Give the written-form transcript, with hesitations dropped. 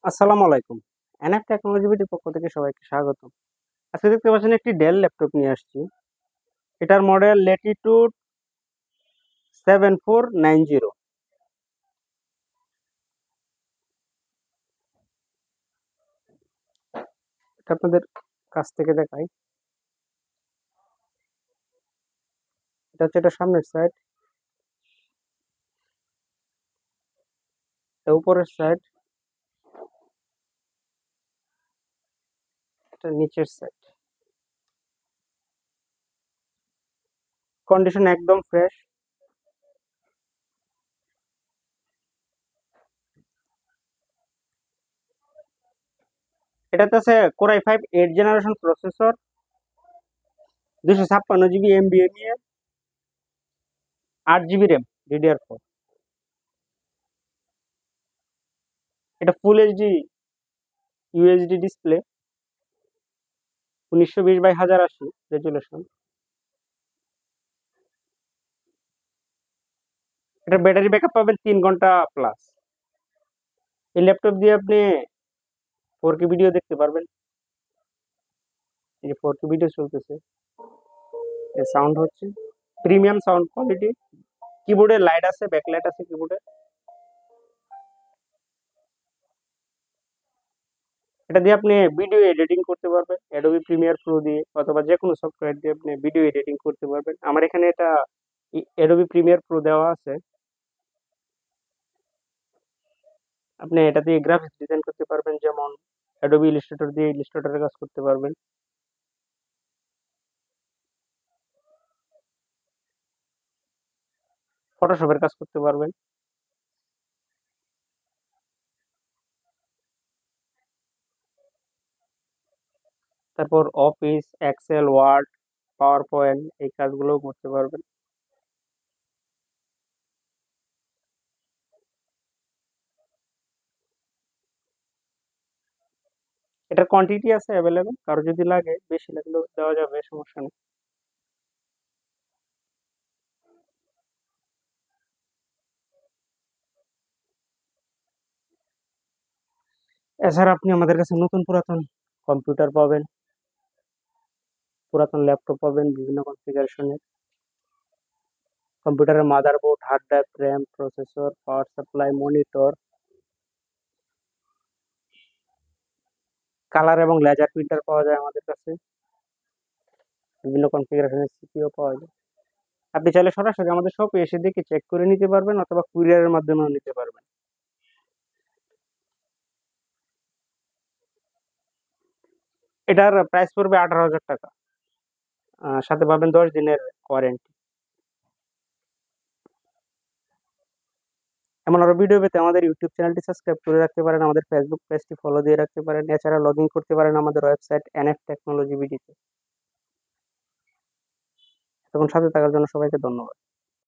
আসসালামু আলাইকুম। NF technology বিটির পক্ষ থেকে সবাইকে স্বাগত। আজকে দেখতে পাচ্ছেন একটি ডেল ল্যাপটপ নিয়ে আসছি। এটার মডেল ল্যাটিটিউড 7490। এটা আপনাদের কাছ থেকে দেখাই। এটা হচ্ছে এটা সামনের সাইড, এটা উপরের সাইড, এটা নিচের সাইড। কন্ডিশন একদম ফ্রেশ। এটাতে আছে core i5 8 generation processor, 256 GB এমবিএমই, 8 জিবি র্যাম, DDR4। এটা ফুল এইচডি ইউএসডি ডিসপ্লে, 1920x1080 রেজুলেশন। এটা ব্যাটারি ব্যাকআপ পাবেন 3 ঘন্টা প্লাস। এই ল্যাপটপ দিয়ে আপনি 4K ভিডিও দেখতে পারবেন। এই যে 4K ভিডিও চলতেছে, এই সাউন্ড হচ্ছে প্রিমিয়াম সাউন্ড কোয়ালিটি। কিবোর্ডে লাইট আছে, ব্যাকলাইট আছে কিবোর্ডে। এটা দিয়ে আপনি ভিডিও এডিটিং করতে পারবেন অ্যাডোবি প্রিমিয়ার প্রো দিয়ে, অথবা যে কোনো সফটওয়্যার দিয়ে আপনি ভিডিও এডিটিং করতে পারবেন। আমার এখানে এটা অ্যাডোবি প্রিমিয়ার প্রো দেওয়া আছে। আপনি এটা দিয়ে গ্রাফিক্স ডিজাইন করতে পারবেন, যেমন অ্যাডোবি ইলাস্ট্রেটর দিয়ে ইলাস্ট্রেটরের কাজ করতে পারবেন। ফটোশপের কাজ করতে পারবেন। তারপর Office, Excel, Word, PowerPoint এই কাজগুলোও করতে পারবেন। এটার কোয়ান্টিটি আছে অ্যাভেলেবেল, কারো যদি লাগে বেশি লাগলেও দেওয়া যাবে, সমস্যা নেই। এছাড়া আপনি আমাদের কাছে নতুন পুরাতন কম্পিউটার পাবেন, পুরাতন ল্যাপটপ পাবেন বিভিন্ন কনফিগারেশনের। কম্পিউটারের motherboard, hard drive, RAM, processor, power supply, monitor, colour এবং লেজার প্রিন্টার পাওয়া যায় আমাদের কাছে। বিভিন্ন কনফিগারেশনের সিপিইউ পাওয়া যায়। আপনি চাইলে সরাসরি আমাদের শপে এসে দেখে চেক করে নিতে পারবেন, অথবা কুরিয়ারের মাধ্যমেও নিতে পারবেন। এটার প্রাইস পড়বে 18,000 টাকা। সাথে পাবেন 10 দিনের ওয়ারেন্টি। এমন আরো ভিডিও পেতে আমাদের ইউটিউব চ্যানেলটি সাবস্ক্রাইব করে রাখতে পারেন, আমাদের ফেসবুক পেজটি ফলো দিয়ে রাখতে পারেন। এছাড়া লগ ইন করতে পারেন আমাদের ওয়েবসাইট এনএফ টেকনোলজি বিডিতে। তখন সাথে থাকার জন্য সবাইকে ধন্যবাদ।